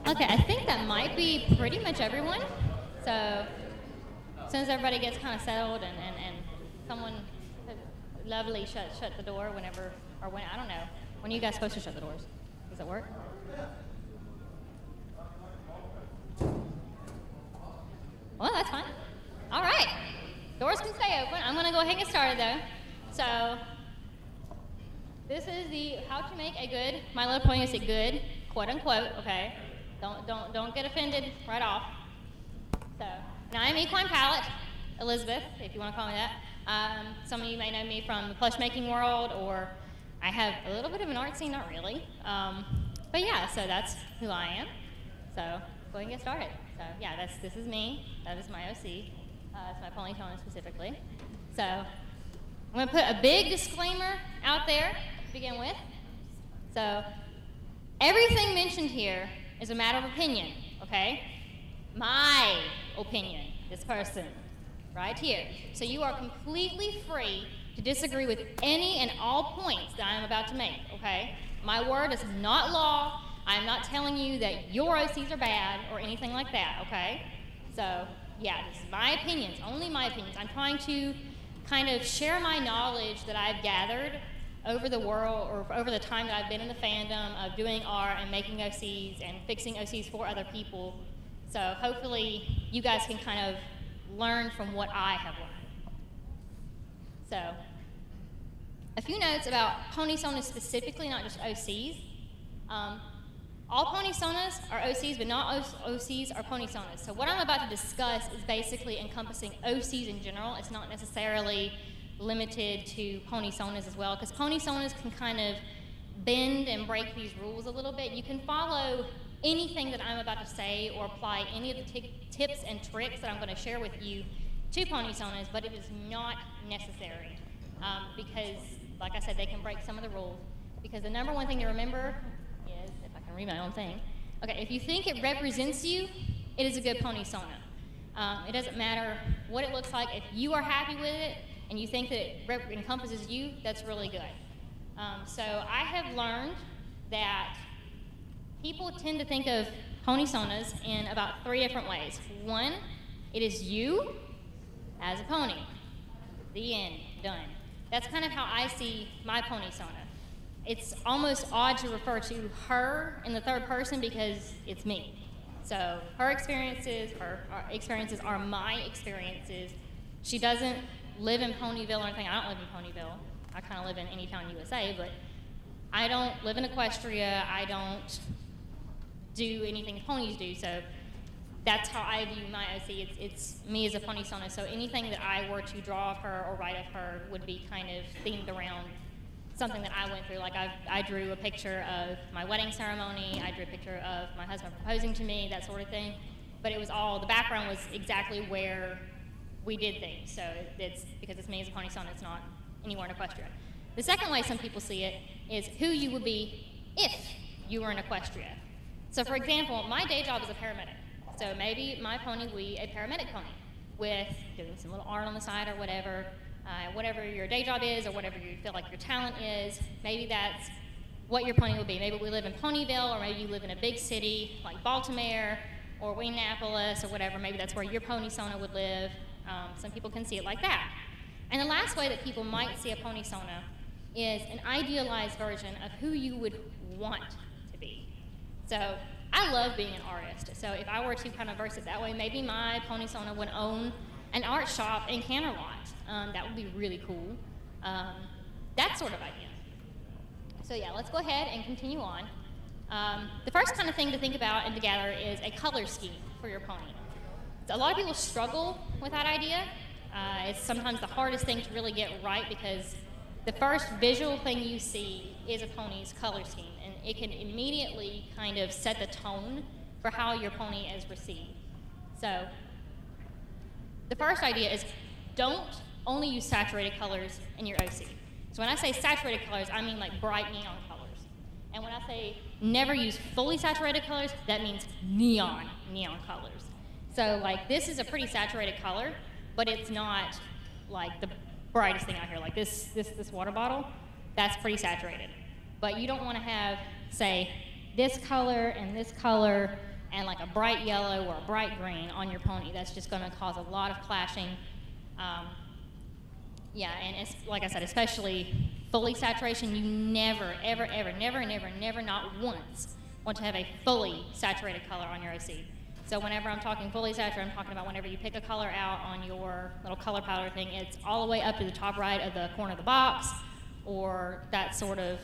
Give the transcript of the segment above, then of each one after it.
Okay, I think that might be pretty much everyone. So, as soon as everybody gets kind of settled and someone lovely shut the door whenever, or when, I don't know. When are you guys supposed to shut the doors? Does it work? Well, that's fine. All right. Doors can stay open. I'm going to go ahead and get started, though. So, this is the how to make a good, My Little Pony is a good, quote unquote, okay? Don't get offended right off. So, now I'm Equine Palette, Elizabeth, if you want to call me that. Some of you may know me from the plush making world, or I have a little bit of an art scene, not really. But yeah, so that's who I am. So, go ahead and get started. So, yeah, this is me. That is my OC. It's my pony Tona specifically. So, I'm going to put a big disclaimer out there to begin with. So, everything mentioned here is a matter of opinion, okay? My opinion, this person, right here. So you are completely free to disagree with any and all points that I'm about to make, okay? My word is not law. I'm not telling you that your OCs are bad or anything like that, okay? So, yeah, this is my opinions, only my opinions. I'm trying to kind of share my knowledge that I've gathered over the world, or over the time that I've been in the fandom of doing art and making OCs and fixing OCs for other people. So hopefully you guys can kind of learn from what I have learned. So, a few notes about pony sonas specifically, not just OCs. All pony sonas are OCs, but not OCs are pony sonas. So what I'm about to discuss is basically encompassing OCs in general. It's not necessarily limited to pony sonas as well, because pony sonas can kind of bend and break these rules a little bit. You can follow anything that I'm about to say or apply any of the tips and tricks that I'm going to share with you to pony sonas, but it is not necessary because, like I said, they can break some of the rules. Because the number one thing to remember is, if I can read my own thing, okay, if you think it represents you, it is a good pony sona. It doesn't matter what it looks like. If you are happy with it and you think that it encompasses you, that's really good. So I have learned that people tend to think of pony sonas in about 3 different ways. One, it is you as a pony. The end, done. That's kind of how I see my pony sona. It's almost odd to refer to her in the third person because it's me. So her experiences are my experiences. She doesn't live in Ponyville or anything. I don't live in Ponyville. I kind of live in any town USA, but I don't live in Equestria. I don't do anything ponies do, so that's how I view my OC. It's me as a pony sona, so anything that I were to draw of her or write of her would be kind of themed around something that I went through. Like I drew a picture of my wedding ceremony, I drew a picture of my husband proposing to me, that sort of thing, but it was all, the background was exactly where we did things, so it's because it's me as a pony sona, it's not anywhere in Equestria. The second way some people see it is who you would be if you were in Equestria. So for example, my day job is a paramedic. So maybe my pony will be a paramedic pony with doing some little art on the side or whatever. Whatever your day job is or whatever you feel like your talent is, maybe that's what your pony will be. Maybe we live in Ponyville, or maybe you live in a big city like Baltimore or Indianapolis or whatever. Maybe that's where your pony sona would live. Some people can see it like that. And the last way that people might see a pony sona is an idealized version of who you would want to be. So I love being an artist. So if I were to kind of verse it that way, maybe my pony sona would own an art shop in Canterlot. That would be really cool. That sort of idea. So yeah, let's go ahead and continue on. The first kind of thing to think about and to gather is a color scheme for your pony. So a lot of people struggle with that idea. It's sometimes the hardest thing to really get right because the first visual thing you see is a pony's color scheme, and it can immediately kind of set the tone for how your pony is received. So the first idea is don't only use saturated colors in your OC. So when I say saturated colors, I mean like bright neon colors. And when I say never use fully saturated colors, that means neon colors. So like this is a pretty saturated color, but it's not like the brightest thing out here. Like this water bottle, that's pretty saturated. But you don't want to have, say, this color and this color and like a bright yellow or a bright green on your pony. That's just going to cause a lot of clashing. Yeah, and it's, like I said, especially fully saturation, you never, ever, ever, never, never, never, not once want to have a fully saturated color on your OC. So whenever I'm talking fully saturated, I'm talking about whenever you pick a color out on your little color powder thing, it's all the way up to the top right of the corner of the box, or that sort of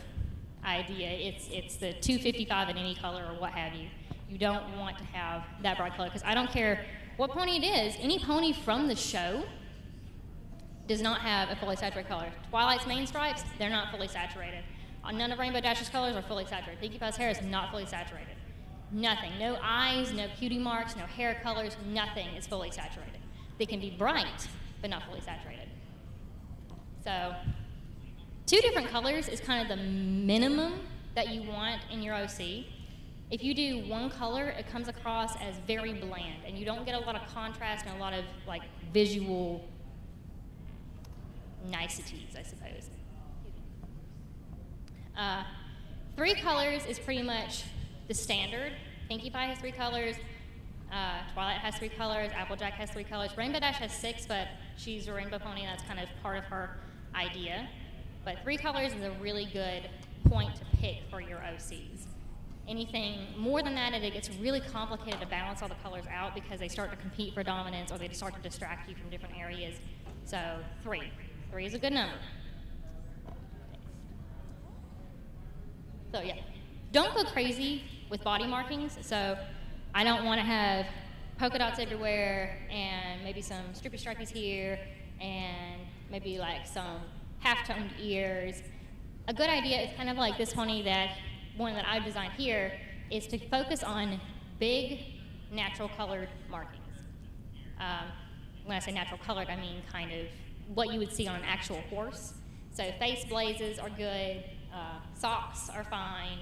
idea. It's the 255 in any color or what have you. You don't want to have that bright color, because I don't care what pony it is, any pony from the show does not have a fully saturated color. Twilight's main stripes, they're not fully saturated. None of Rainbow Dash's colors are fully saturated. Pinkie Pie's hair is not fully saturated. Nothing. No eyes, no cutie marks, no hair colors, nothing is fully saturated. They can be bright, but not fully saturated. So, 2 different colors is kind of the minimum that you want in your OC. If you do one color, it comes across as very bland, and you don't get a lot of contrast and a lot of like visual niceties, I suppose. 3 colors is pretty much the standard. Pinkie Pie has 3 colors, Twilight has 3 colors, Applejack has 3 colors, Rainbow Dash has 6, but she's a rainbow pony, and that's kind of part of her idea. But 3 colors is a really good point to pick for your OCs. Anything more than that, it gets really complicated to balance all the colors out because they start to compete for dominance, or they start to distract you from different areas. So 3. 3 is a good number. So yeah, don't go crazy with body markings. So I don't want to have polka dots everywhere and maybe some strippy stripies here and maybe like some half-toned ears. A good idea is kind of like this pony, that one that I've designed here, is to focus on big natural colored markings. When I say natural colored, I mean kind of what you would see on an actual horse. So face blazes are good, socks are fine.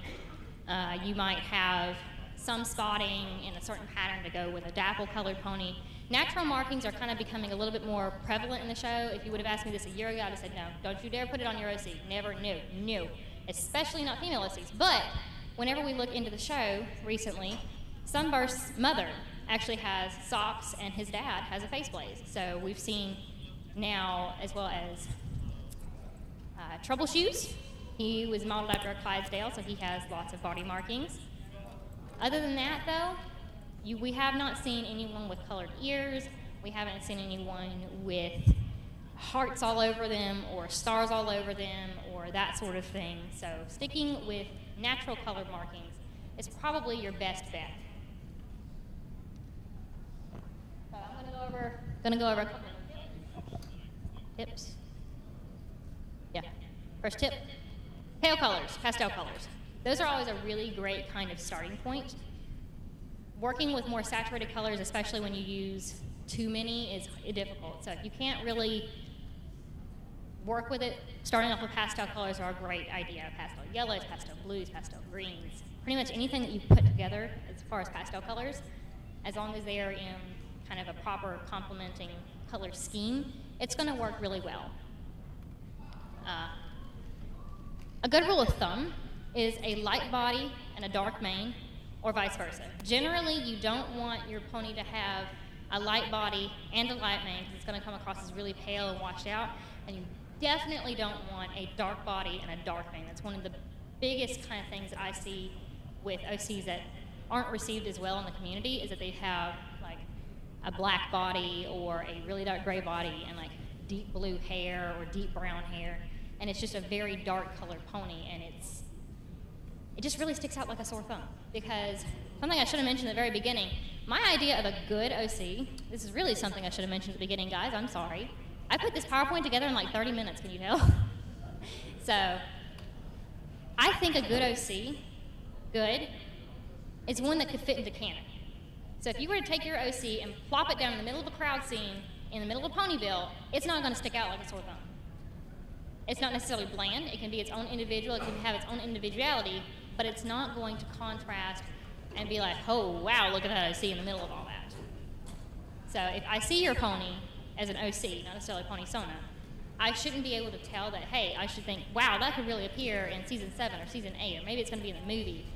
You might have some spotting in a certain pattern to go with a dapple colored pony. Natural markings are kind of becoming a little bit more prevalent in the show. If you would have asked me this a year ago, I'd have said, no, don't you dare put it on your OC. Never, no, especially not female OCs. But whenever we look into the show recently, Sunburst's mother actually has socks and his dad has a face blaze. So we've seen now, as well as Trouble Shoes. He was modeled after a Clydesdale, so he has lots of body markings. Other than that, though, we have not seen anyone with colored ears. We haven't seen anyone with hearts all over them or stars all over them or that sort of thing. So sticking with natural colored markings is probably your best bet. So I'm going to go over a couple of tips. Yeah. First tip, pale colors, pastel colors. Those are always a really great kind of starting point. Working with more saturated colors, especially when you use too many, is difficult. So if you can't really work with it, starting off with pastel colors are a great idea. Pastel yellows, pastel blues, pastel greens. Pretty much anything that you put together as far as pastel colors, as long as they are in kind of a proper complementing color scheme, it's going to work really well. A good rule of thumb is a light body and a dark mane, or vice versa. Generally, you don't want your pony to have a light body and a light mane, because it's going to come across as really pale and washed out, and you definitely don't want a dark body and a dark mane. That's one of the biggest kind of things that I see with OCs that aren't received as well in the community, is that they have like a black body or a really dark gray body and like deep blue hair or deep brown hair, and it's just a very dark colored pony, and it just really sticks out like a sore thumb. Because something I should have mentioned at the very beginning, my idea of a good OC, this is really something I should have mentioned at the beginning, guys, I'm sorry. I put this PowerPoint together in like 30 minutes, can you tell? So, I think a good OC, good, is one that could fit into canon. So if you were to take your OC and plop it down in the middle of a crowd scene, in the middle of Ponyville, it's not going to stick out like a sore thumb. It's not necessarily bland, it can be its own individual, it can have its own individuality, but it's not going to contrast and be like, oh, wow, look at that OC in the middle of all that. So if I see your pony as an OC, not necessarily pony sona, I shouldn't be able to tell that, hey, I should think, wow, that could really appear in season 7 or season 8, or maybe it's going to be in the movie.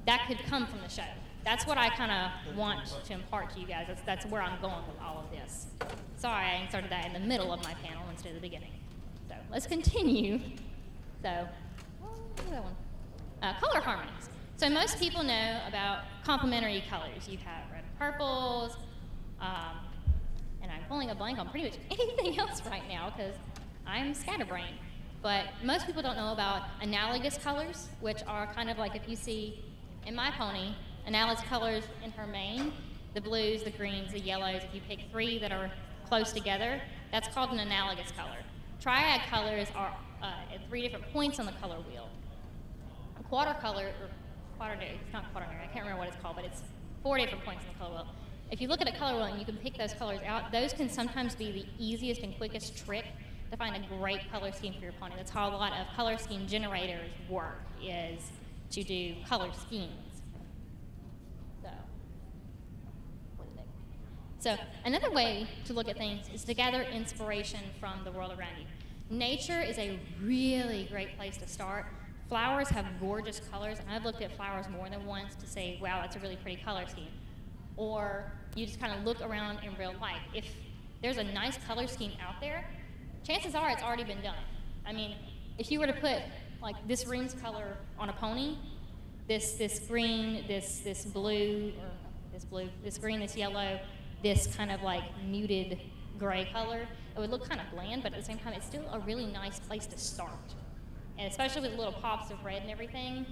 That could come from the show. that's what I kind of want to impart to you guys. That's where I'm going with all of this. Sorry, I inserted that in the middle of my panel instead of the beginning. So let's continue. So, what's that one? Color harmonies. So most people know about complementary colors. You have red and purples, and I'm pulling a blank on pretty much anything else right now because I'm scatterbrained. But most people don't know about analogous colors, which are kind of like if you see in my pony, analogous colors in her mane, the blues, the greens, the yellows. If you pick 3 that are close together, that's called an analogous color. Triad colors are at 3 different points on the color wheel. It's not quaternary, I can't remember what it's called, but it's 4 different points on the color wheel. If you look at a color wheel and you can pick those colors out, those can sometimes be the easiest and quickest trick to find a great color scheme for your pony. That's how a lot of color scheme generators work, is to do color schemes. So another way to look at things is to gather inspiration from the world around you. Nature is a really great place to start. Flowers have gorgeous colors, and I've looked at flowers more than once to say, wow, that's a really pretty color scheme. Or you just kind of look around in real life. If there's a nice color scheme out there, chances are it's already been done. I mean, if you were to put like this room's color on a pony, this green, this blue, this green, this yellow, this kind of like muted gray color, it would look kind of bland, but at the same time, it's still a really nice place to start. And especially with little pops of red and everything,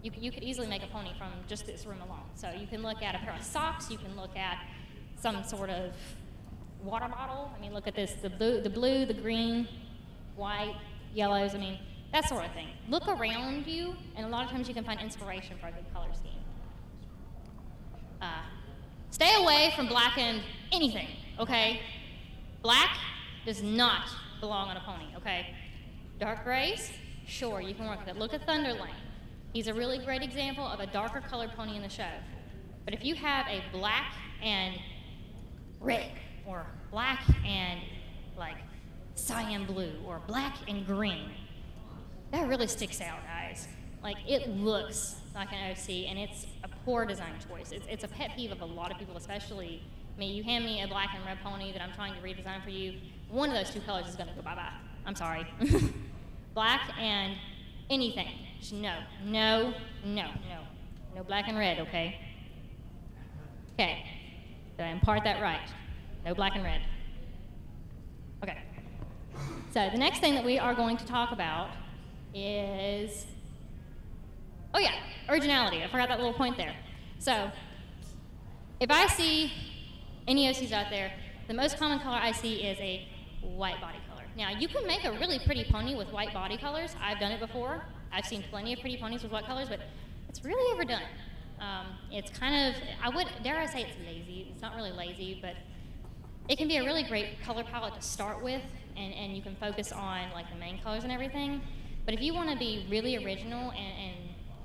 you could easily make a pony from just this room alone. So you can look at a pair of socks, you can look at some sort of water bottle. I mean, look at this, the blue, the green, white, yellows, I mean, that sort of thing. Look around you, and a lot of times you can find inspiration for a good color scheme. Stay away from blackened anything, okay? Black does not belong on a pony, okay? Dark grays, sure, you can work with it. Look at Thunderlane. He's a really great example of a darker colored pony in the show. But if you have a black and red, or black and like cyan blue, or black and green, that really sticks out, guys. Like, it looks like an OC, and it's a poor design choice. It's a pet peeve of a lot of people, especially me. You hand me a black and red pony that I'm trying to redesign for you, one of those 2 colors is going to go bye-bye. I'm sorry. Black and anything. Just no black and red, okay? Okay, did I impart that right? No black and red. Okay. So the next thing that we are going to talk about is, oh yeah, originality. I forgot that little point there. So if I see any OCs out there, the most common color I see is a white body color. Now, you can make a really pretty pony with white body colors. I've done it before. I've seen plenty of pretty ponies with white colors, but it's really overdone. It's kind of, dare I say it's lazy. It's not really lazy, but it can be a really great color palette to start with, and you can focus on like the main colors and everything. But if you want to be really original and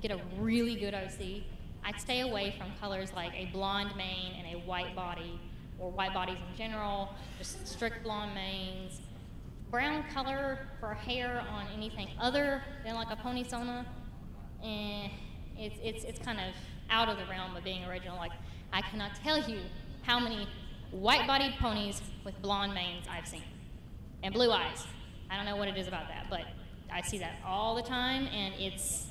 get a really good OC, I'd stay away from colors like a blonde mane and a white body, or white bodies in general, just strict blonde manes. Brown color for hair on anything other than like a pony sona, it's kind of out of the realm of being original. Like, I cannot tell you how many white-bodied ponies with blonde manes I've seen. And blue eyes. I don't know what it is about that, but I see that all the time, and it's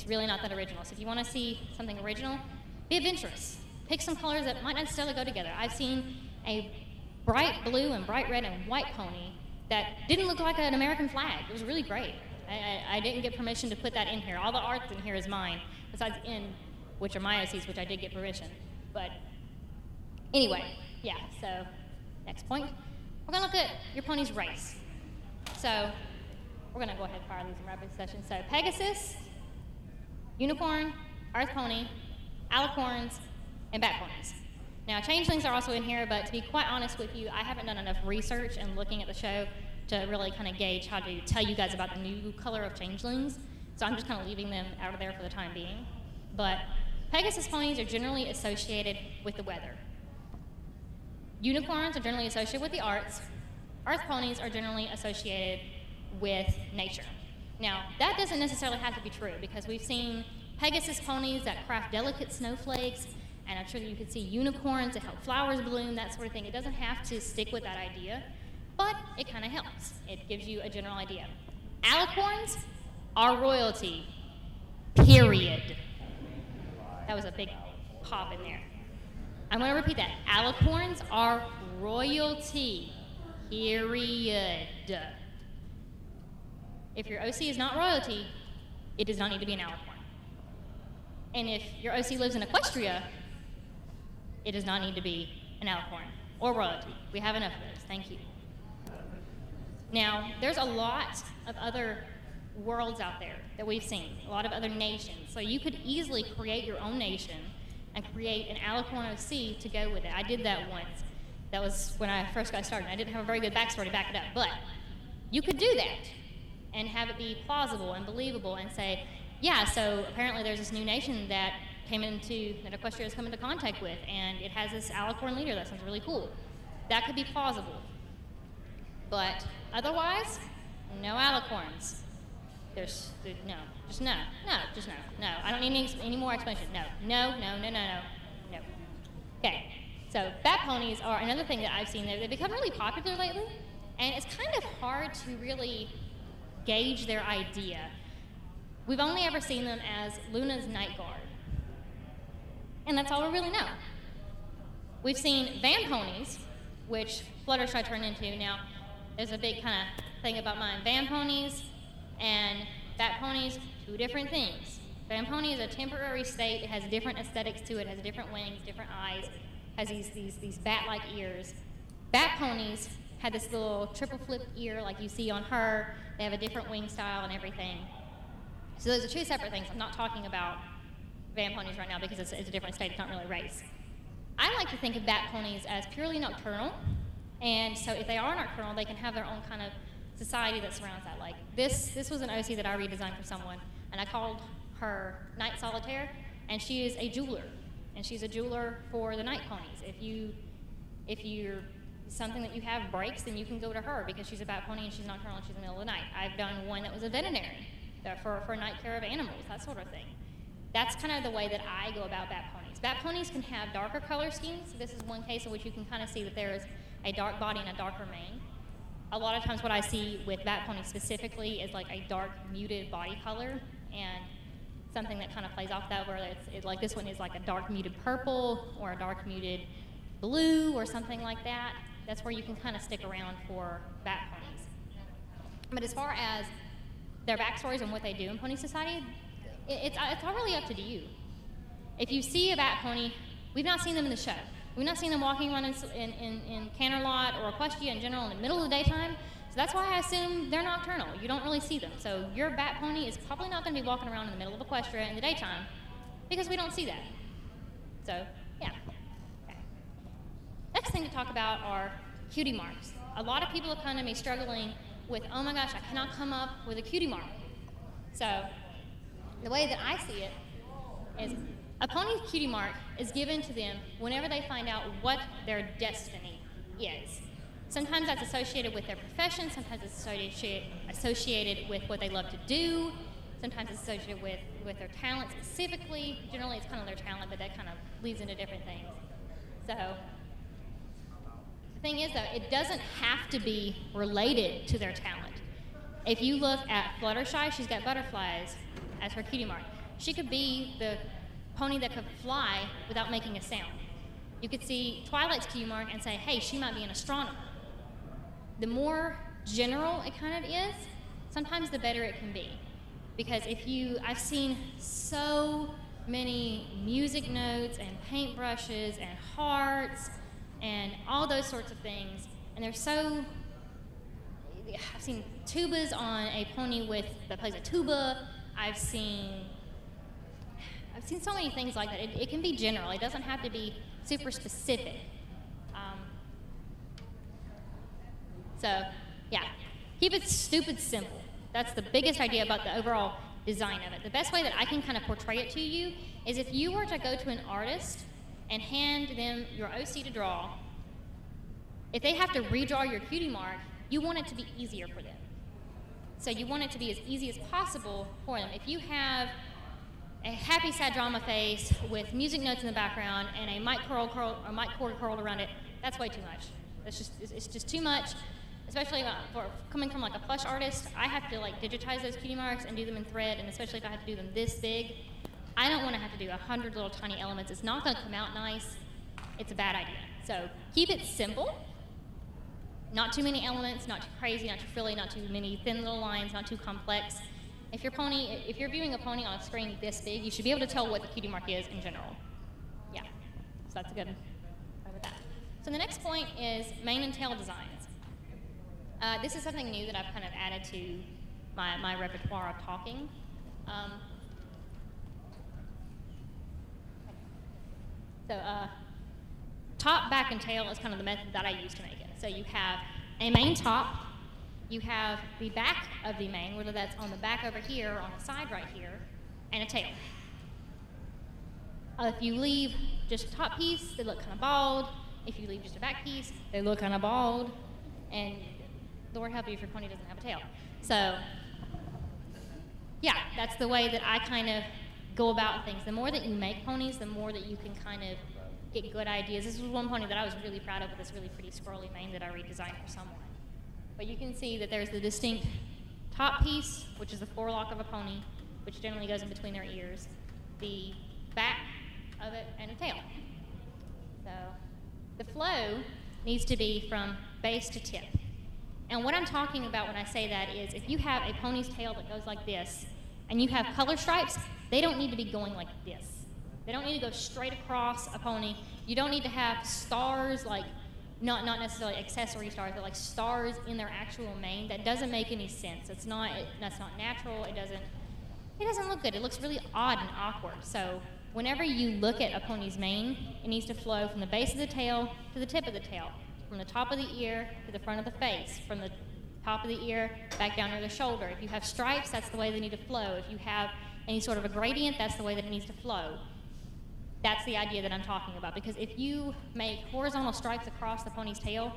really not that original. So if you want to see something original, be adventurous. Pick some colors that might not necessarily go together. I've seen a bright blue and bright red and white pony that didn't look like an American flag. It was really great. I didn't get permission to put that in here. All the art in here is mine, besides which are my OCs, which I did get permission. But anyway, yeah, so next point. We're going to look at your pony's race. So we're going to go ahead and fire these in rapid succession. So Pegasus, Unicorn, Earth Pony, Alicorns, and Bat Ponies. Now, changelings are also in here, but to be quite honest with you, I haven't done enough research and looking at the show to really kind of gauge how to tell you guys about the new color of changelings. So I'm just kind of leaving them out of there for the time being. But Pegasus ponies are generally associated with the weather. Unicorns are generally associated with the arts. Earth ponies are generally associated with nature. Now, that doesn't necessarily have to be true, because we've seen Pegasus Ponies that craft delicate snowflakes, and I'm sure that you could see unicorns that help flowers bloom, that sort of thing. It doesn't have to stick with that idea, but it kind of helps. It gives you a general idea. Alicorns are royalty, period. That was a big pop in there. I'm going to repeat that. Alicorns are royalty, period. If your OC is not royalty, it does not need to be an alicorn. And if your OC lives in Equestria, it does not need to be an alicorn or royalty. We have enough of those. Thank you. Now, there's a lot of other worlds out there that we've seen, a lot of other nations. So you could easily create your own nation and create an alicorn OC to go with it. I did that once. That was when I first got started. I didn't have a very good backstory to back it up, but you could do that and have it be plausible and believable and say, yeah, so apparently there's this new nation that Equestria has come into contact with, and it has this alicorn leader. That sounds really cool. That could be plausible. But otherwise, no alicorns. No. I don't need any more explanation. No. Okay, so bat ponies are another thing that I've seen. They've become really popular lately, and it's kind of hard to really gauge their idea. We've only ever seen them as Luna's night guard, and that's all we really know. We've seen van ponies, which Fluttershy turned into. Now, there's a big kind of thing about mine. Van ponies and bat ponies, two different things. Van pony is a temporary state. It has different aesthetics to it. It has different wings, different eyes, has these bat-like ears. Bat ponies had this little triple flip ear like you see on her. They have a different wing style and everything. So those are two separate things. I'm not talking about van ponies right now because it's a different state. It's not really a race. I like to think of bat ponies as purely nocturnal. And so if they are nocturnal, they can have their own kind of society that surrounds that. Like this was an OC that I redesigned for someone, and I called her Night Solitaire, and she is a jeweler. And she's a jeweler for the night ponies. If you're something that you have breaks, then you can go to her because she's a bat pony and she's nocturnal and she's in the middle of the night. I've done one that was a veterinarian for night care of animals, that sort of thing. That's kind of the way that I go about bat ponies. Bat ponies can have darker color schemes. This is one case in which you can kind of see that there is a dark body and a darker mane. A lot of times what I see with bat ponies specifically is like a dark muted body color and something that kind of plays off that, where it's like this one is like a dark muted purple or a dark muted blue or something like that. That's where you can kind of stick around for bat ponies. But as far as their backstories and what they do in Pony Society, it's all really up to you. If you see a bat pony, we've not seen them in the show. We've not seen them walking around in Canterlot or Equestria in general in the middle of the daytime, so that's why I assume they're nocturnal. You don't really see them. So your bat pony is probably not going to be walking around in the middle of Equestria in the daytime because we don't see that. So, yeah. Okay. Next thing to talk about are cutie marks. A lot of people are kind of me struggling with, oh my gosh, I cannot come up with a cutie mark. So the way that I see it is a pony's cutie mark is given to them whenever they find out what their destiny is. Sometimes that's associated with their profession, sometimes it's associated with what they love to do, sometimes it's associated with their talent specifically. Generally it's kind of their talent, but that kind of leads into different things. So the thing is, though, it doesn't have to be related to their talent. If you look at Fluttershy, she's got butterflies as her cutie mark. She could be the pony that could fly without making a sound. You could see Twilight's cutie mark and say, hey, she might be an astronomer. The more general it kind of is, sometimes the better it can be. Because I've seen so many music notes and paintbrushes and hearts and all those sorts of things, and I've seen tubas on a pony that plays a tuba. I've seen so many things like that. It can be general. It doesn't have to be super specific. So, yeah, keep it stupid simple. That's the biggest idea about the overall design of it. The best way that I can kind of portray it to you is if you were to go to an artist and hand them your OC to draw, if they have to redraw your cutie mark, you want it to be easier for them. So you want it to be as easy as possible for them. If you have a happy, sad drama face with music notes in the background and a mic cord curled around it, that's way too much. It's just too much, especially for coming from like a plush artist. I have to like digitize those cutie marks and do them in thread, and especially if I have to do them this big, I don't want to have to do 100 little tiny elements. It's not going to come out nice. It's a bad idea. So keep it simple. Not too many elements, not too crazy, not too frilly, not too many thin little lines, not too complex. If you're viewing a pony on a screen this big, you should be able to tell what the cutie mark is in general. Yeah, so that's a good one with that. So the next point is mane and tail designs. This is something new that I've kind of added to my repertoire of talking. Top, back, and tail is kind of the method that I use to make it. So you have a mane top, you have the back of the mane, whether that's on the back over here or on the side right here, and a tail. If you leave just a top piece, they look kind of bald. If you leave just a back piece, they look kind of bald. And Lord help you if your pony doesn't have a tail. So, yeah, that's the way that I kind of go about things. The more that you make ponies, the more that you can kind of get good ideas. This was one pony that I was really proud of with this really pretty squirrely mane that I redesigned for someone. But you can see that there's the distinct top piece, which is the forelock of a pony, which generally goes in between their ears, the back of it, and a tail. So the flow needs to be from base to tip. And what I'm talking about when I say that is if you have a pony's tail that goes like this, and you have color stripes, they don't need to be going like this. They don't need to go straight across a pony. You don't need to have stars, like not necessarily accessory stars, but like stars in their actual mane. That doesn't make any sense. That's not natural. It doesn't look good. It looks really odd and awkward. So whenever you look at a pony's mane, it needs to flow from the base of the tail to the tip of the tail, from the top of the ear to the front of the face, from the top of the ear back down to the shoulder. If you have stripes, that's the way they need to flow. If you have any sort of a gradient, that's the way that it needs to flow. That's the idea that I'm talking about, because if you make horizontal stripes across the pony's tail,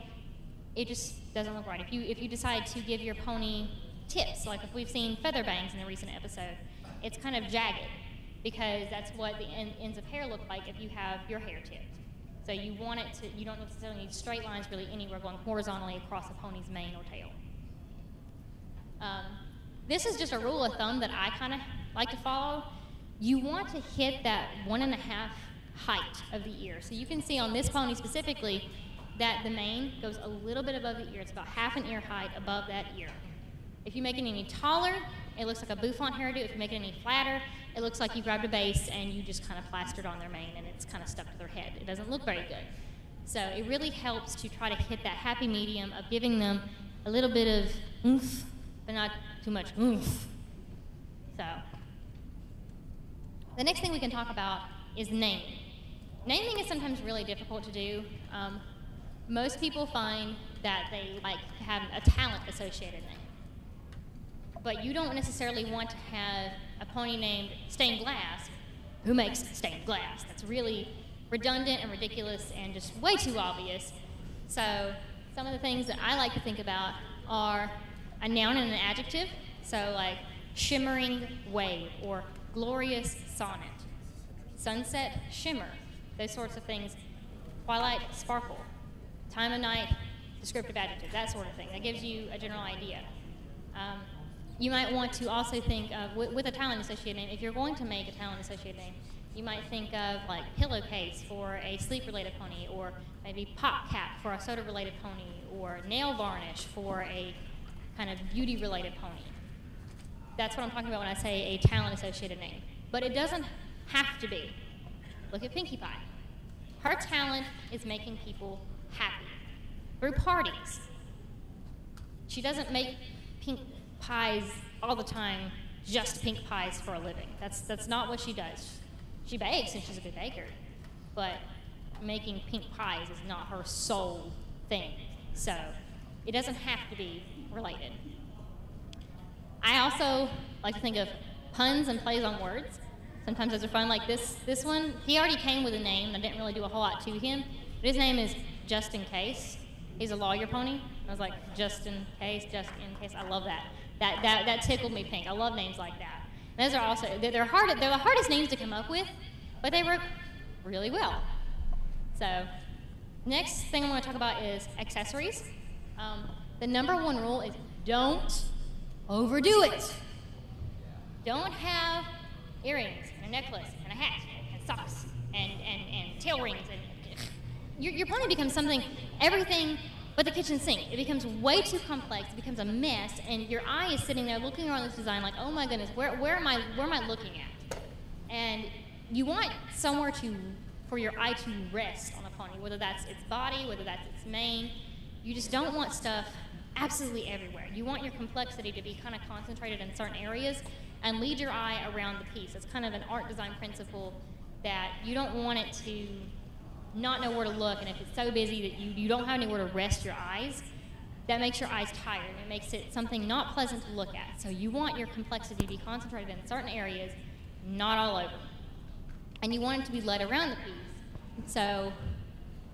it just doesn't look right. If you decide to give your pony tips, like if we've seen feather bangs in a recent episode, it's kind of jagged, because that's what the ends of hair look like if you have your hair tipped. So you don't necessarily need straight lines really anywhere going horizontally across the pony's mane or tail. This is just a rule of thumb that I kind of like to follow. You want to hit that 1.5 height of the ear. So you can see on this pony specifically that the mane goes a little bit above the ear. It's about half an ear height above that ear. If you make it any taller, it looks like a bouffant hairdo. If you make it any flatter, it looks like you grabbed a base and you just kind of plastered on their mane and it's kind of stuck to their head. It doesn't look very good. So it really helps to try to hit that happy medium of giving them a little bit of oomph, but not too much oomph. So the next thing we can talk about is naming. Naming is sometimes really difficult to do. Most people find that they like to have a talent associated name. But you don't necessarily want to have a pony named Stained Glass who makes stained glass. That's really redundant and ridiculous and just way too obvious. So some of the things that I like to think about are a noun and an adjective. So like shimmering wave or glorious sonnet, sunset shimmer, those sorts of things, twilight sparkle, time of night descriptive adjective, that sort of thing. That gives you a general idea. You might want to also think of, with a talent associated name, if you're going to make a talent associated name, you might think of like pillowcase for a sleep-related pony, or maybe pop cap for a soda-related pony, or nail varnish for a kind of beauty-related pony. That's what I'm talking about when I say a talent-associated name. But it doesn't have to be. Look at Pinkie Pie. Her talent is making people happy through parties. She doesn't make pink pies all the time, just pink pies for a living. That's not what she does. She bakes and she's a good baker, but making pink pies is not her sole thing. So it doesn't have to be related. I also like to think of puns and plays on words. Sometimes those are fun, like this one. He already came with a name. I didn't really do a whole lot to him. But his name is Just In Case. He's a lawyer pony. I was like, just in case, just in case. I love that. That tickled me pink. I love names like that. And those are also, they're the hardest names to come up with, but they work really well. So, next thing I'm going to talk about is accessories. The number one rule is don't overdo it. Don't have earrings and a necklace and a hat and socks and tail rings. And your pony becomes something, everything but the kitchen sink. It becomes way too complex. It becomes a mess, and your eye is sitting there looking around this design like, oh my goodness, where am I looking at? And you want somewhere for your eye to rest on a pony, whether that's its body, whether that's its mane. You just don't want stuff absolutely everywhere. You want your complexity to be kind of concentrated in certain areas and lead your eye around the piece. It's kind of an art design principle that you don't want it to not know where to look, and if it's so busy that you don't have anywhere to rest your eyes, that makes your eyes tired. It makes it something not pleasant to look at. So you want your complexity to be concentrated in certain areas, not all over. And you want it to be led around the piece. So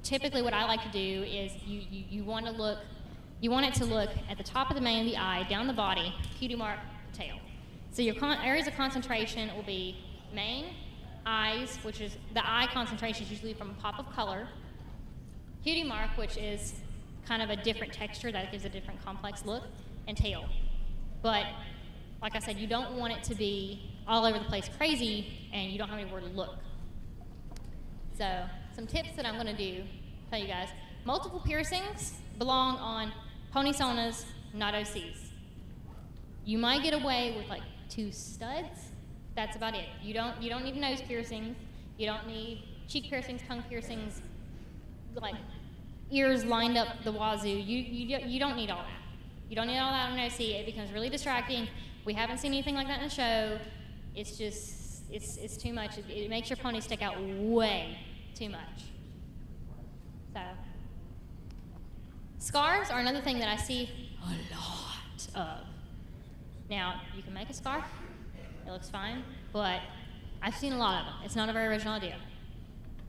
typically what I like to do is you want it to look at the top of the mane of the eye, down the body, cutie mark, tail. So your areas of concentration will be mane, eyes, which is the eye concentration is usually from a pop of color, cutie mark, which is kind of a different texture that gives a different complex look, and tail. But like I said, you don't want it to be all over the place crazy and you don't have anywhere to look. So some tips that I'm going to tell you guys. Multiple piercings belong on pony sonas, not OCs. You might get away with like 2 studs. That's about it. You don't need nose piercings. You don't need cheek piercings, tongue piercings, like ears lined up the wazoo. You don't need all that. You don't need all that on an OC. It becomes really distracting. We haven't seen anything like that in the show. It's just, it's too much. It makes your pony stick out way too much. So, scarves are another thing that I see a lot of. Now, you can make a scarf. It looks fine, but I've seen a lot of them. It's not a very original idea.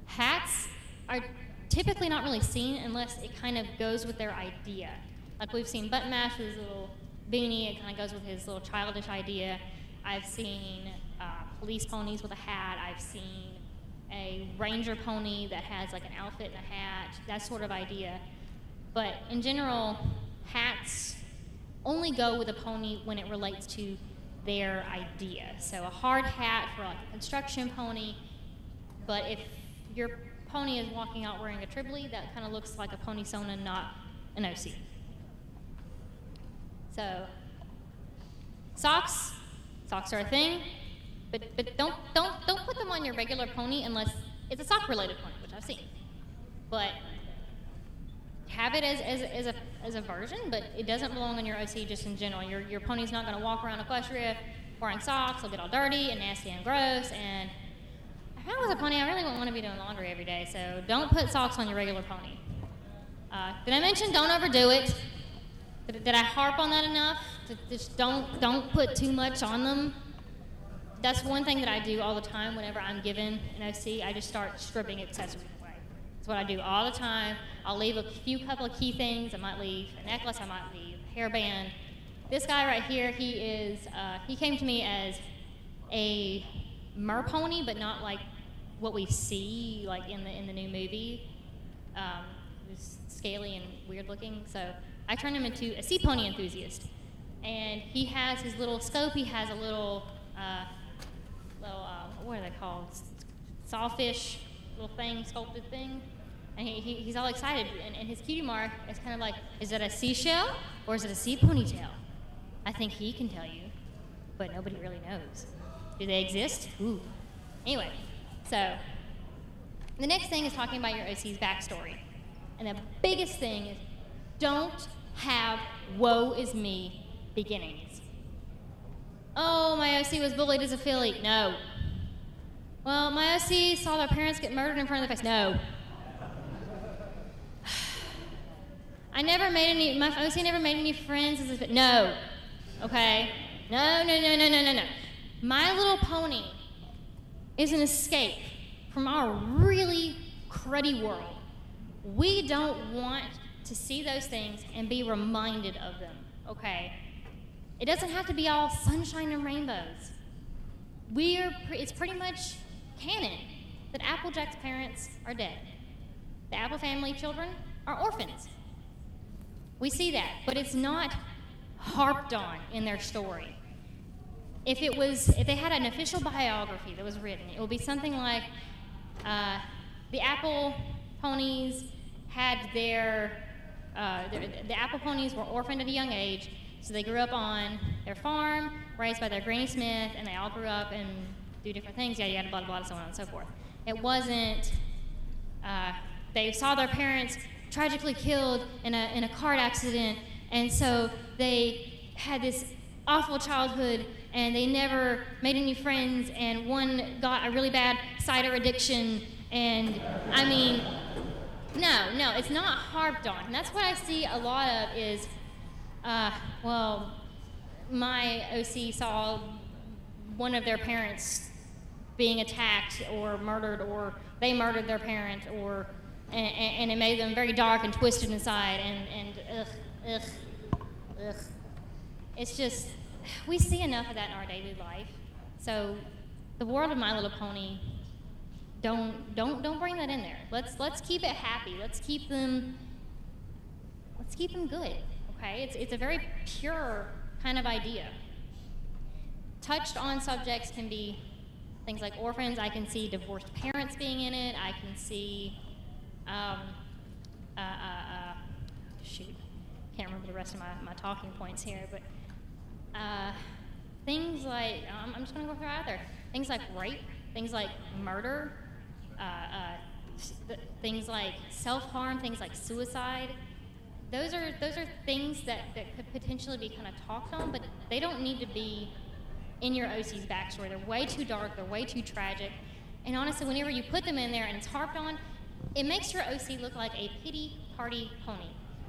Hats are typically not really seen unless it kind of goes with their idea. Like we've seen Button Mash with his little beanie. It kind of goes with his little childish idea. I've seen police ponies with a hat. I've seen a ranger pony that has like an outfit and a hat, that sort of idea. But in general, hats only go with a pony when it relates to their idea. So a hard hat for like a construction pony, but if your pony is walking out wearing a Tribbley, that kind of looks like a pony sona, not an OC. So socks are a thing, but don't put them on your regular pony unless it's a sock related pony, which I've seen. But have it as a version, but it doesn't belong on your OC just in general. Your pony's not going to walk around Equestria wearing socks. They'll get all dirty and nasty and gross. And if I was a pony, I really wouldn't want to be doing laundry every day. So don't put socks on your regular pony. Did I mention don't overdo it? Did I harp on that enough? Just don't put too much on them. That's one thing that I do all the time whenever I'm given an OC. I just start stripping accessories away. That's what I do all the time. I'll leave a couple of key things. I might leave a necklace. I might leave a hairband. This guy right here, he came to me as a mer pony, but not like what we see like in the new movie. Just scaly and weird looking. So I turned him into a sea pony enthusiast. And he has his little scope. He has a little what are they called? Sawfish little thing, sculpted thing. And he's all excited. And his cutie mark is kind of like, is that a seashell or is it a sea ponytail? I think he can tell you, but nobody really knows. Do they exist? Ooh. Anyway, so the next thing is talking about your OC's backstory. And the biggest thing is don't have woe is me beginnings. Oh, my OC was bullied as a filly. No. Well, my OC saw their parents get murdered in front of their face. No. My OC never made any friends as a filly. No. Okay? No. My Little Pony is an escape from our really cruddy world. We don't want to see those things and be reminded of them, okay? It doesn't have to be all sunshine and rainbows. it's pretty much canon that Applejack's parents are dead. The Apple family children are orphans. We see that, but it's not harped on in their story. If they had an official biography that was written, it would be something like the Apple Ponies had the Apple Ponies were orphaned at a young age, so they grew up on their farm, raised by their Granny Smith, and they all grew up and do different things, yada yada, blah blah, blah, so on and so forth. It wasn't. They saw their parents tragically killed in a car accident, and so they had this awful childhood, and they never made any friends, and one got a really bad cider addiction, and I mean, no, it's not harped on. And that's what I see a lot of is, my OC saw one of their parents being attacked or murdered, or they murdered their parent, and it made them very dark and twisted inside, and ugh. It's just, we see enough of that in our daily life. So the world of My Little Pony, don't bring that in there. Let's keep it happy. Let's keep them good. Okay? It's a very pure kind of idea. Touched on subjects can be things like orphans. I can see divorced parents being in it. I can see can't remember the rest of my talking points here, but things like, I'm just going to go through either. Things like rape, things like murder, things like self-harm, things like suicide. Those are things that could potentially be kind of talked on, but they don't need to be in your OC's backstory. They're way too dark, they're way too tragic. And honestly, whenever you put them in there and it's harped on, it makes your OC look like a pity party pony.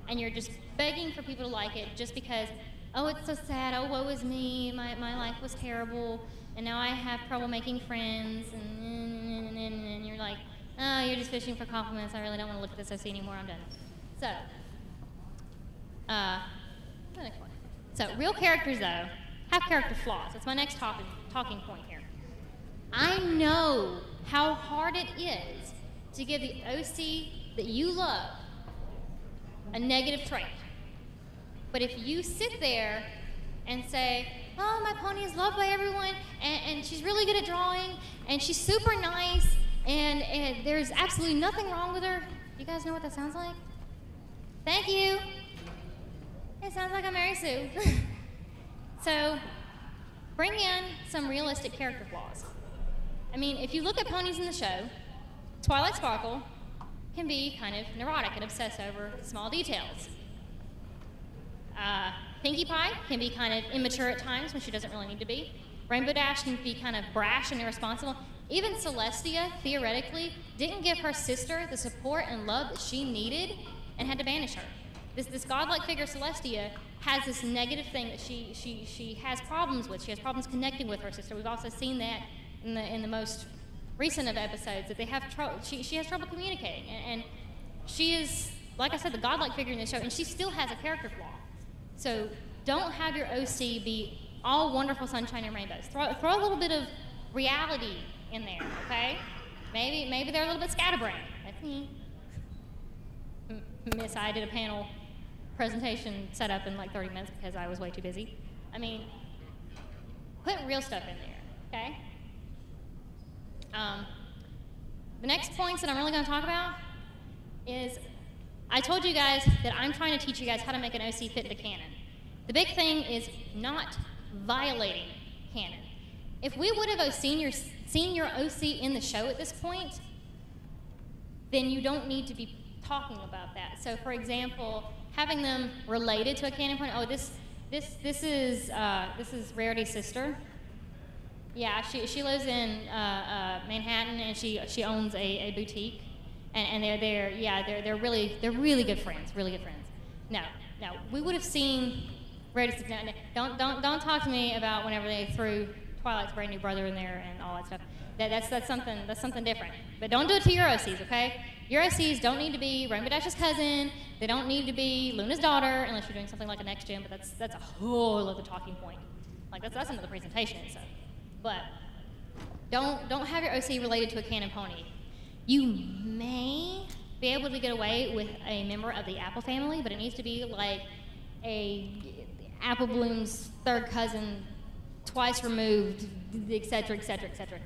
And you're just begging for people to like it just because, oh, it's so sad, oh, woe is me, my life was terrible, and now I have trouble making friends, and you're like, oh, you're just fishing for compliments, I really don't want to look at this OC anymore, I'm done. So, the next one. So, real characters, though, have character flaws. That's my next talking point here. I know how hard it is to give the OC that you love a negative trait. But if you sit there and say, oh, my pony is loved by everyone, and she's really good at drawing, and she's super nice, and there's absolutely nothing wrong with her. You guys know what that sounds like? Thank you. It sounds like a Mary Sue. So, bring in some realistic character flaws. I mean, if you look at ponies in the show, Twilight Sparkle can be kind of neurotic and obsess over small details. Pinkie Pie can be kind of immature at times when she doesn't really need to be. Rainbow Dash can be kind of brash and irresponsible. Even Celestia, theoretically, didn't give her sister the support and love that she needed and had to banish her. This godlike figure, Celestia, has this negative thing that she has problems with. She has problems connecting with her sister. We've also seen that in the most recent of episodes, that they have trouble. She has trouble communicating, and she is, like I said, the godlike figure in the show, and she still has a character flaw. So don't have your OC be all wonderful sunshine and rainbows. Throw a little bit of reality in there, okay? Maybe they're a little bit scatterbrained. That's me. Miss, I did a panel presentation set up in like 30 minutes because I was way too busy. I mean, put real stuff in there, okay? The next points that I'm really going to talk about is, I told you guys that I'm trying to teach you guys how to make an OC fit into canon. The big thing is not violating canon. If we would have seen your OC in the show at this point, then you don't need to be talking about that. So, for example, having them related to a canon point. Oh, this is Rarity's sister. Yeah, she lives in Manhattan, and she owns a boutique, and they're really good friends, really good friends. No, we would have seen Rarity's sister. Don't talk to me about whenever they threw Twilight's brand new brother in there and all that stuff. That's something different. But don't do it to your OCs, okay? Your OCs don't need to be Rainbow Dash's cousin. They don't need to be Luna's daughter, unless you're doing something like a next gen. But that's a whole other talking point. Like that's another presentation and stuff. But don't have your OC related to a canon pony. You may be able to get away with a member of the apple family, but it needs to be like a apple bloom's third cousin, twice removed, etc., etc., etc.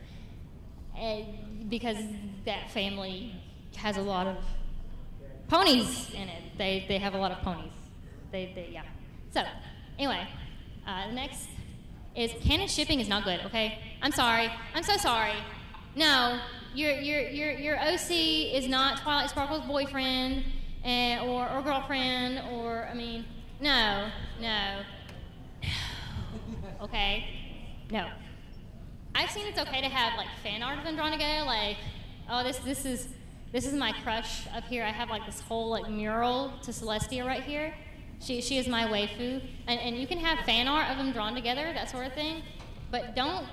Because that family has a lot of ponies in it. They have a lot of ponies. Yeah. So, anyway, the next is canon shipping is not good. Okay, I'm sorry. I'm so sorry. No, your OC is not Twilight Sparkle's boyfriend or girlfriend or no. Okay, no. I've seen it's okay to have like fan art of them drawn together. Like, oh, this is my crush up here. I have like this whole like mural to Celestia right here. She is my waifu, and you can have fan art of them drawn together, that sort of thing. But don't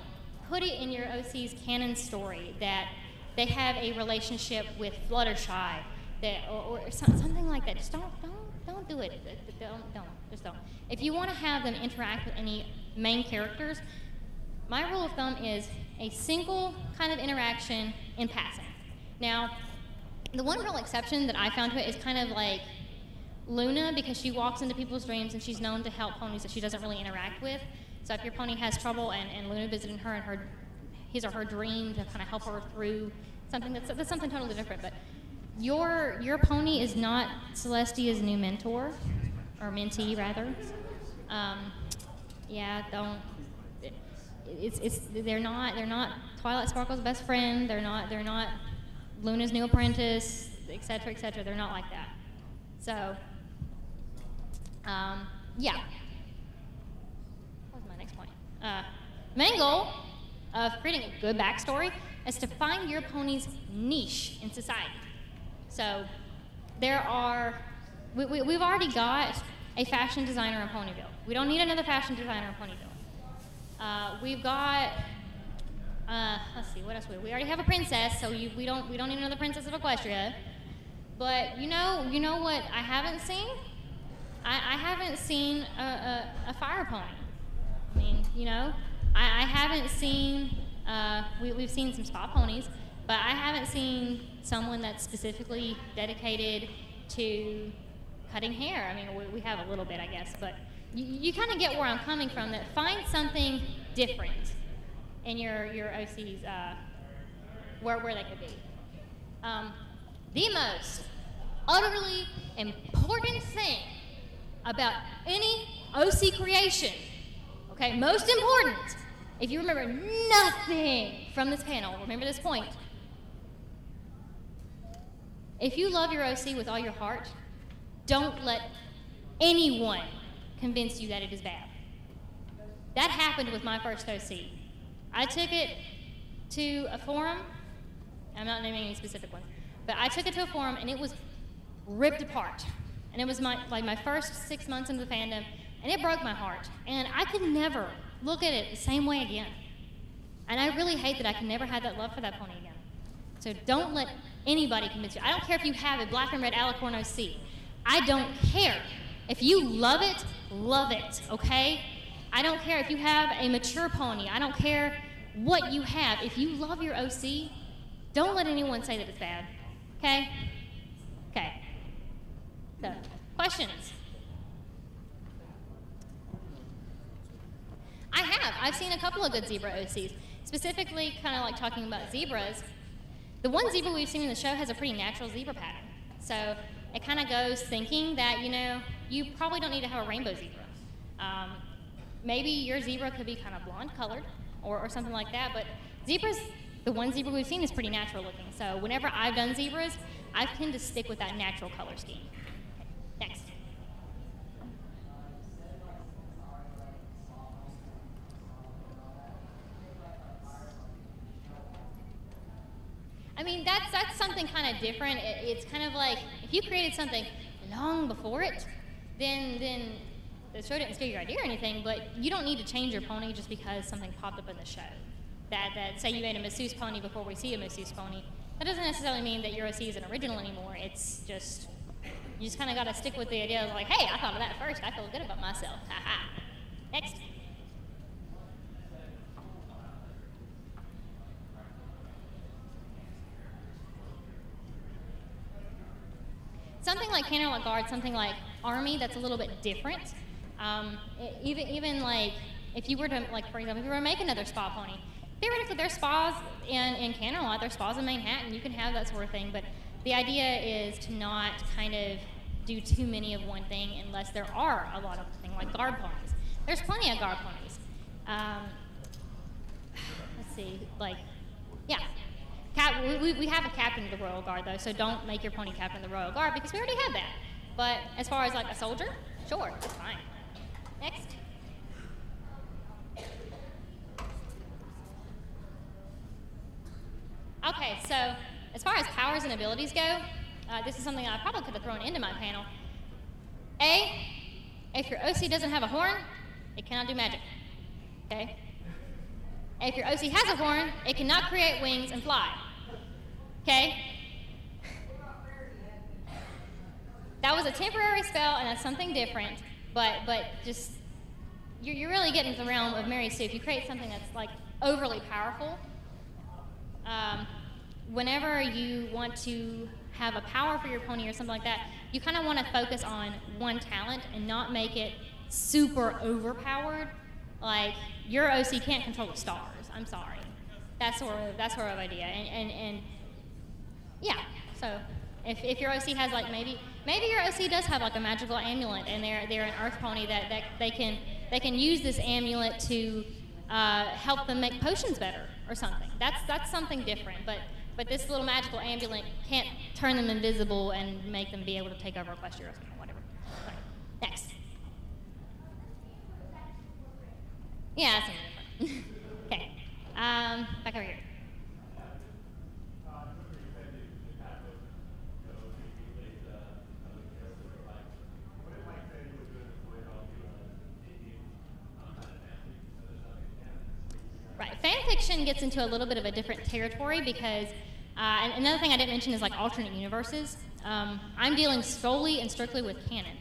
put it in your OC's canon story that they have a relationship with Fluttershy, or something like that. Just don't do it. Don't. If you want to have them interact with any main characters, my rule of thumb is a single kind of interaction in passing. Now, the one real exception that I found to it is kind of like Luna, because she walks into people's dreams and she's known to help ponies that she doesn't really interact with. So if your pony has trouble and Luna visited her in his or her dream to kind of help her through something, that's something totally different. But your pony is not Celestia's new mentor, or mentee rather. Don't. They're not Twilight Sparkle's best friend. They're not Luna's new apprentice, etc., etc. They're not like that. So, yeah. What was my next point? Main goal of creating a good backstory is to find your pony's niche in society. So, we've already got a fashion designer in Ponyville. We don't need another fashion designer in Ponyville. We've got, let's see, what else? We already have a princess, so we don't need another princess of Equestria. But you know what I haven't seen? I haven't seen a fire pony. I haven't seen, we've seen some spa ponies, but I haven't seen someone that's specifically dedicated to cutting hair. We have a little bit, I guess, but you kind of get where I'm coming from, that find something different in your OCs, where they could be. The most utterly important thing about any OC creation, okay, most important, if you remember nothing from this panel, remember this point. If you love your OC with all your heart, don't let anyone convince you that it is bad. That happened with my first OC. I took it to a forum. I'm not naming any specific ones, but I took it to a forum and it was ripped apart. And it was my first 6 months into the fandom, and it broke my heart. And I could never look at it the same way again. And I really hate that I can never have that love for that pony again. So don't let anybody convince you. I don't care if you have a black and red alicorn OC. I don't care. If you love it, okay? I don't care if you have a mature pony. I don't care what you have. If you love your OC, don't let anyone say that it's bad, okay? Okay. So, questions? I've seen a couple of good zebra OCs. Specifically, kind of like talking about zebras. The one zebra we've seen in the show has a pretty natural zebra pattern. So it kind of goes thinking that, you probably don't need to have a rainbow zebra. Maybe your zebra could be kind of blonde colored or something like that, but zebras, the one zebra we've seen is pretty natural looking. So whenever I've done zebras, I tend to stick with that natural color scheme. Okay, next. That's something kind of different. It's kind of like, if you created something long before it, then the show didn't steal your idea or anything, but you don't need to change your pony just because something popped up in the show. That say you made a masseuse pony before we see a masseuse pony, that doesn't necessarily mean that your OC isn't original anymore. It's just, you just kind of got to stick with the idea of like, hey, I thought of that first. I feel good about myself. Next. something like Canterlot Guard, something like Army, that's a little bit different. Even like, if you were to, like, for example, if you were to make another spa pony, theoretically there's spas in Canterlot, there's spas in Manhattan, you can have that sort of thing, but the idea is to not kind of do too many of one thing unless there are a lot of things like guard ponies. There's plenty of guard ponies. Let's see, like, yeah. We have a captain of the Royal Guard, though, so don't make your pony captain of the Royal Guard because we already have that. But as far as like a soldier, sure, it's fine. Next. Okay, so as far as powers and abilities go, this is something I probably could have thrown into my panel. If your OC doesn't have a horn, it cannot do magic. Okay? If your OC has a horn, it cannot create wings and fly. Okay? That was a temporary spell, and that's something different, but just, you're really getting into the realm of Mary Sue. If you create something that's like overly powerful, whenever you want to have a power for your pony or something like that, you kind of want to focus on one talent and not make it super overpowered. Like, your OC can't control the stars. I'm sorry. That's sort of idea. And yeah. So if your OC has like maybe your OC does have like a magical amulet, and they're an earth pony that they can use this amulet to help them make potions better or something. That's something different. But this little magical amulet can't turn them invisible and make them be able to take over Equestria or something, whatever. Right. Next. Yeah, that's something different. Okay. Back over here. Right. Fan fiction gets into a little bit of a different territory because, and another thing I didn't mention is like alternate universes. I'm dealing solely and strictly with canon.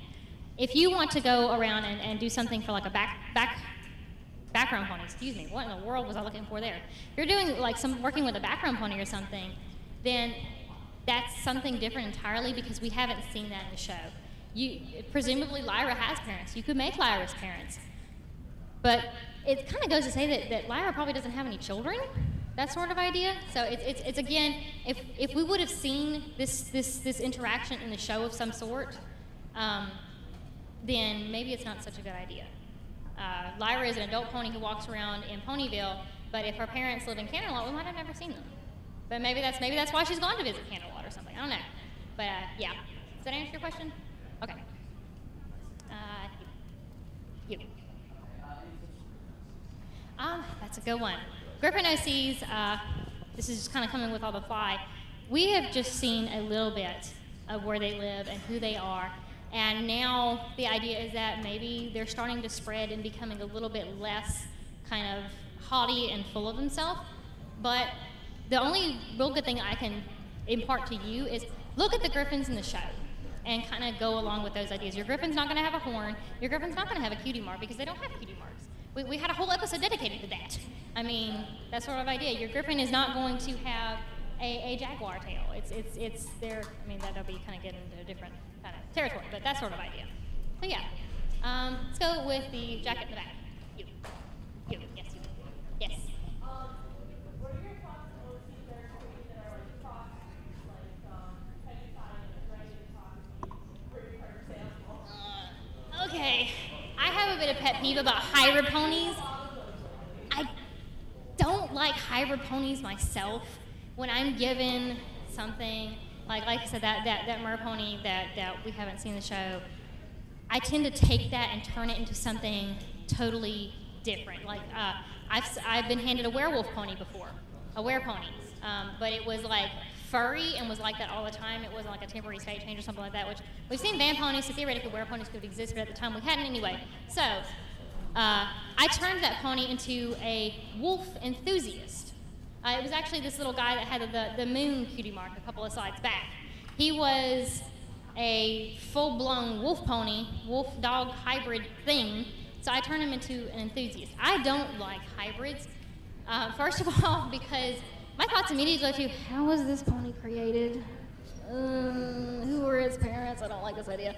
If you want to go around and do something for like a background pony, excuse me, what in the world was I looking for there? If you're doing like working with a background pony or something, then that's something different entirely because we haven't seen that in the show. Presumably Lyra has parents. You could make Lyra's parents. But it kind of goes to say that Lyra probably doesn't have any children, that sort of idea. So it's again, if we would have seen this interaction in the show of some sort, then maybe it's not such a good idea. Lyra is an adult pony who walks around in Ponyville, but if her parents live in Canterlot, we might have never seen them. But maybe that's why she's gone to visit Canterlot or something. I don't know. But yeah. Does that answer your question? Okay. You. That's a good one. Griffin OCs, this is just kind of coming with all the fly. We have just seen a little bit of where they live and who they are. And now the idea is that maybe they're starting to spread and becoming a little bit less kind of haughty and full of themselves. But the only real good thing I can impart to you is look at the griffins in the show and kind of go along with those ideas. Your griffin's not going to have a horn. Your griffin's not going to have a cutie mark because they don't have cutie marks. We had a whole episode dedicated to that. I mean, that sort of idea. Your griffin is not going to have a jaguar tail. It's there. I mean, that'll be kind of getting into a different kind of territory, but that sort of idea. So yeah, let's go with the jacket in the back. You, yes, you. Yes. What are your thoughts on OC characters that are like cross, like Pegasus and regular cross, where you hurt yourself? Okay, I have a bit of pet peeve about hybrid ponies. I don't like hybrid ponies myself. When I'm given something, like I said, that mer pony that we haven't seen in the show, I tend to take that and turn it into something totally different. Like, I've been handed a werewolf pony before, a werepony, but it was like furry and was like that all the time. It wasn't like a temporary state change or something like that, which we've seen van ponies, so theoretically wereponies could exist, but at the time we hadn't anyway. So, I turned that pony into a wolf enthusiast. It was actually this little guy that had the moon cutie mark a couple of slides back. He was a full-blown wolf pony, wolf-dog hybrid thing, so I turned him into an enthusiast. I don't like hybrids, first of all, because my thoughts immediately go to, how was this pony created? who were his parents? I don't like this idea.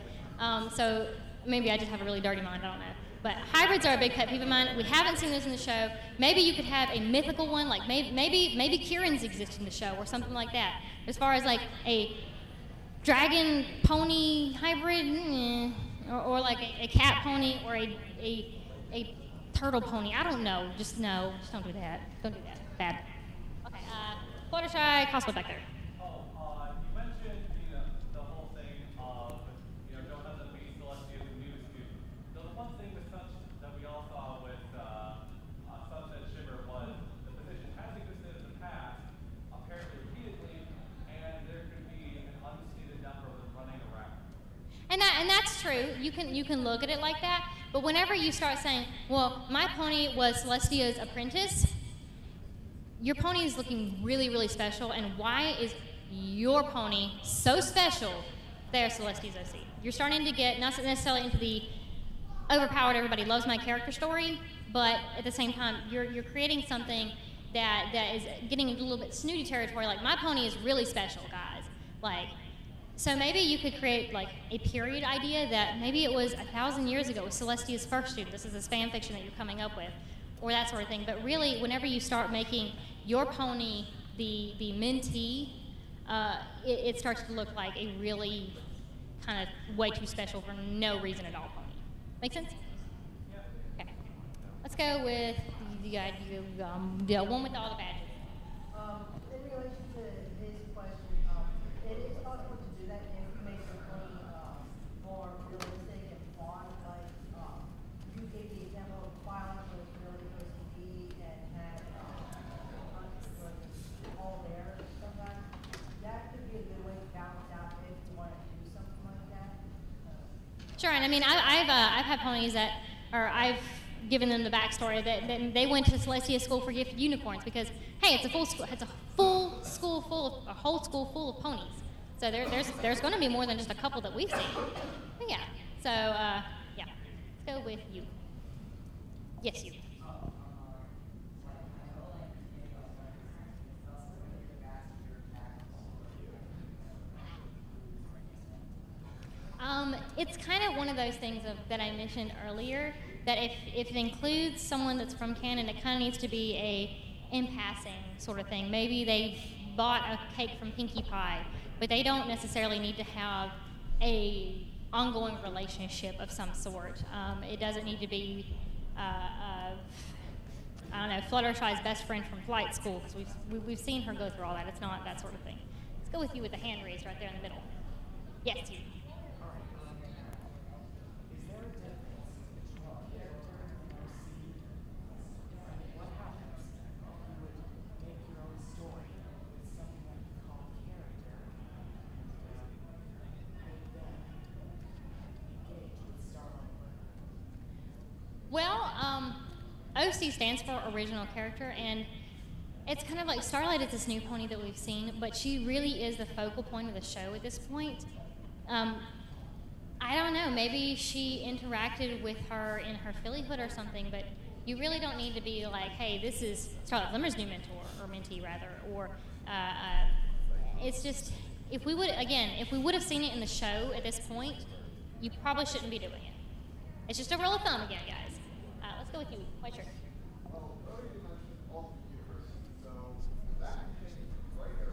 So maybe I just have a really dirty mind. I don't know. But hybrids are a big pet peeve of mine. We haven't seen those in the show. Maybe you could have a mythical one, like maybe Kieran's exist in the show or something like that. As far as like a dragon pony hybrid, or like a cat pony or a turtle pony. I don't know. Just no. Just don't do that. Don't do that. Bad. Okay. Fluttershy, cosplay back there. You mentioned the whole thing of don't have the base Celestia as a new student. The one thing that we all saw with Sunset Shimmer was the position has existed in the past, apparently repeatedly, and there could be an unstated number of them running around. And that's true. You can look at it like that. But whenever you start saying, well, my pony was Celestia's apprentice, your pony is looking really, really special. And why is your pony so special? They're Celestia's OC. You're starting to get not necessarily into the overpowered, everybody loves my character story, but at the same time, you're creating something that is getting into a little bit snooty territory. Like, my pony is really special, guys. Like, so maybe you could create like a period idea that maybe it was 1,000 years ago with Celestia's first student. This is this fan fiction that you're coming up with, or that sort of thing. But really, whenever you start making your pony the mentee, it starts to look like a really kind of way too special for no reason at all pony. Make sense? Okay. Let's go with the one with all the badges. In relation to his question, it is possible to do that if you make the pony more realistic and flawed. Like you gave the example of Forelock was really OCD and had all there sometimes. That could be a good way to balance out if you want to do something like that. Sure, and I mean, I've had ponies that, or I've given them the backstory that they went to Celestia School for Gifted Unicorns because, hey, it's a whole school full of ponies. So there's going to be more than just a couple that we've seen. But yeah, so yeah, let's go with you. Yes, you. It's kind of one of those things that I mentioned earlier, that if it includes someone that's from canon, it kind of needs to be a in passing sort of thing. Maybe they bought a cake from Pinkie Pie, but they don't necessarily need to have a ongoing relationship of some sort. It doesn't need to be, I don't know, Fluttershy's best friend from flight school, because we've seen her go through all that. It's not that sort of thing. Let's go with you with the hand raised right there in the middle. Yes, you. Well, OC stands for Original Character, and it's kind of like Starlight is this new pony that we've seen, but she really is the focal point of the show at this point. I don't know, maybe she interacted with her in her fillyhood or something, but you really don't need to be like, hey, this is Starlight Glimmer's new mentor, or mentee rather, or it's just, if we would have seen it in the show at this point, you probably shouldn't be doing it. It's just a rule of thumb again, guys. Let's go with you, white shirt. Earlier you mentioned alternate universe, so that came right there.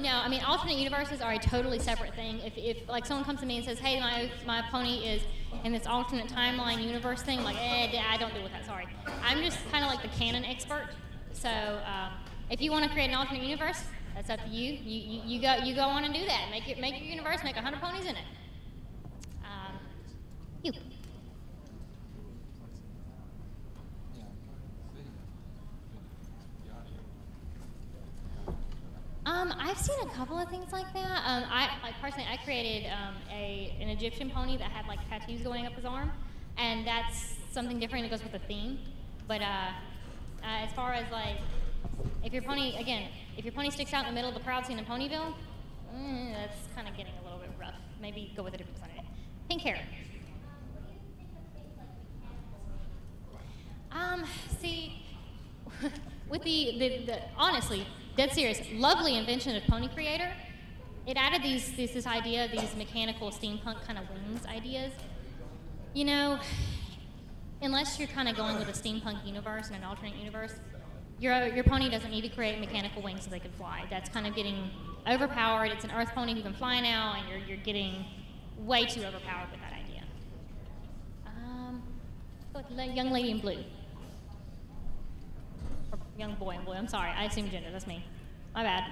No, I mean, alternate universes are a totally separate thing. If like someone comes to me and says, hey, my pony is in this alternate timeline universe thing, I'm like, I don't deal with that, sorry. I'm just kind of like the canon expert. So if you want to create an alternate universe, that's up to you. You go on and do that. Make your universe, make 100 ponies in it. You. I've seen a couple of things like that. I personally created an Egyptian pony that had like tattoos going up his arm, and that's something different that goes with the theme. But as far as like, if your pony sticks out in the middle of the crowd scene in Ponyville, that's kind of getting a little bit rough. Maybe go with a different design. Pink hair. See, with the honestly, dead serious, lovely invention of Pony Creator, it added this idea of these mechanical steampunk kind of wings ideas. You know, unless you're kind of going with a steampunk universe and an alternate universe, your pony doesn't need to create mechanical wings so they can fly. That's kind of getting overpowered. It's an Earth pony who can fly now, and you're getting way too overpowered with that idea. Go with the young lady in blue. Or young boy in blue. I'm sorry, I assumed gender. That's me. My bad.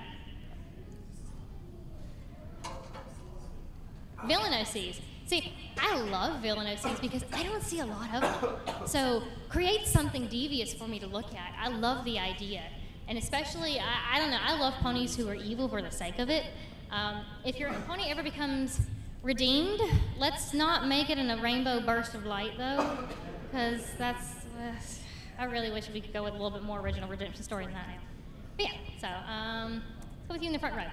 Villain OCs. See, I love villain OCs because I don't see a lot of them. So create something devious for me to look at. I love the idea. And especially, I don't know, I love ponies who are evil for the sake of it. If your pony ever becomes redeemed, let's not make it in a rainbow burst of light, though, because that's, I really wish we could go with a little bit more original redemption story than that now. But yeah, so, let's go with you in the front row.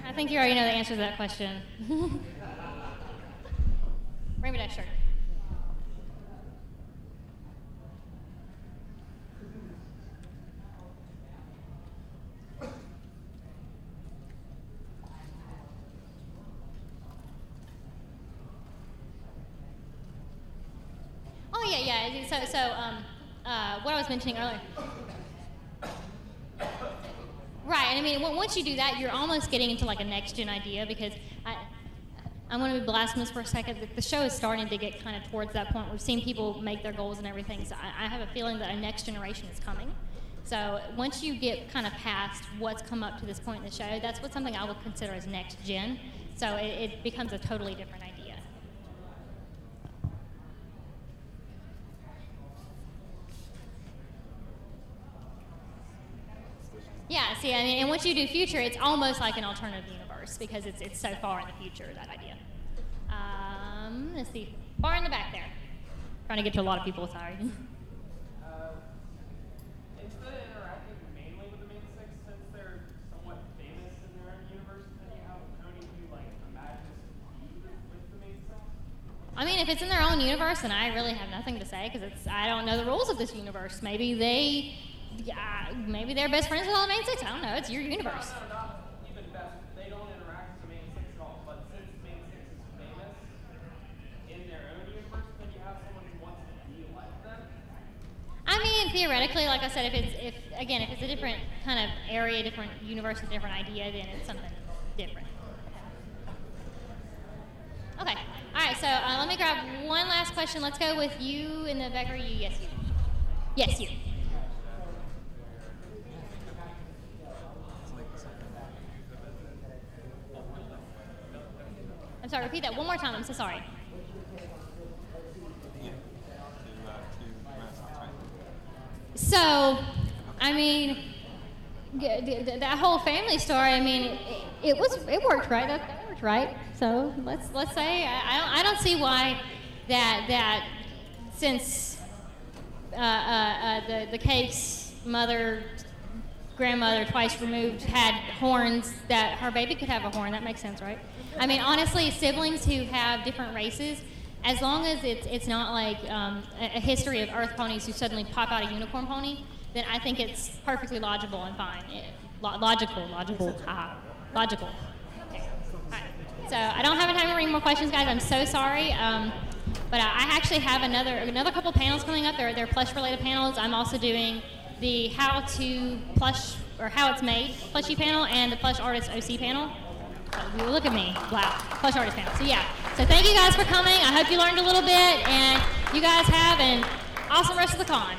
I think you already know the answer to that question. Rainbow Dash shirt. Oh yeah. So what I was mentioning earlier. Right, and I mean, once you do that, you're almost getting into like a next-gen idea, because I'm going to be blasphemous for a second. The show is starting to get kind of towards that point. We've seen people make their goals and everything, so I have a feeling that a next generation is coming. So once you get kind of past what's come up to this point in the show, that's something I would consider as next-gen. So it becomes a totally different idea. Yeah, see, I mean, and once you do future, it's almost like an alternative universe because it's so far in the future, that idea. Let's see, far in the back there. Trying to get to a lot of people, sorry. Instead of interacting mainly with the main six, since they're somewhat famous in their own universe, then you have a pony who imagines to be with the main six? I mean, if it's in their own universe, then I really have nothing to say because I don't know the rules of this universe. Maybe they're best friends with all the main six. I don't know. It's your universe. No, not even best. They don't interact with the main six at all. But since main six is famous in their own universe, then you have someone who wants to be like them. I mean, theoretically, like I said, if it's a different kind of area, different universe, a different idea, then it's something different. Okay. All right. So let me grab one last question. Let's go with you in the back. Or you? Yes, you. Yes, you. I'm sorry, repeat that one more time. I'm so sorry. So, I mean, that whole family story, I mean, it worked, right? That worked, right? So let's say I don't see why that since the cake's grandmother twice removed had horns, that her baby could have a horn. That makes sense, right? I mean, honestly, siblings who have different races, as long as it's not like a history of Earth ponies who suddenly pop out a unicorn pony, then I think it's perfectly logical and fine. Logical. Okay. All right. So I don't have time to read more questions, guys. I'm so sorry. But I actually have another couple panels coming up. They're plush-related panels. I'm also doing the how to plush, or how it's made plushie panel, and the plush artist OC panel. Oh, look at me. Wow. Plush artist panel. So yeah. So thank you guys for coming. I hope you learned a little bit, and you guys have an awesome rest of the con.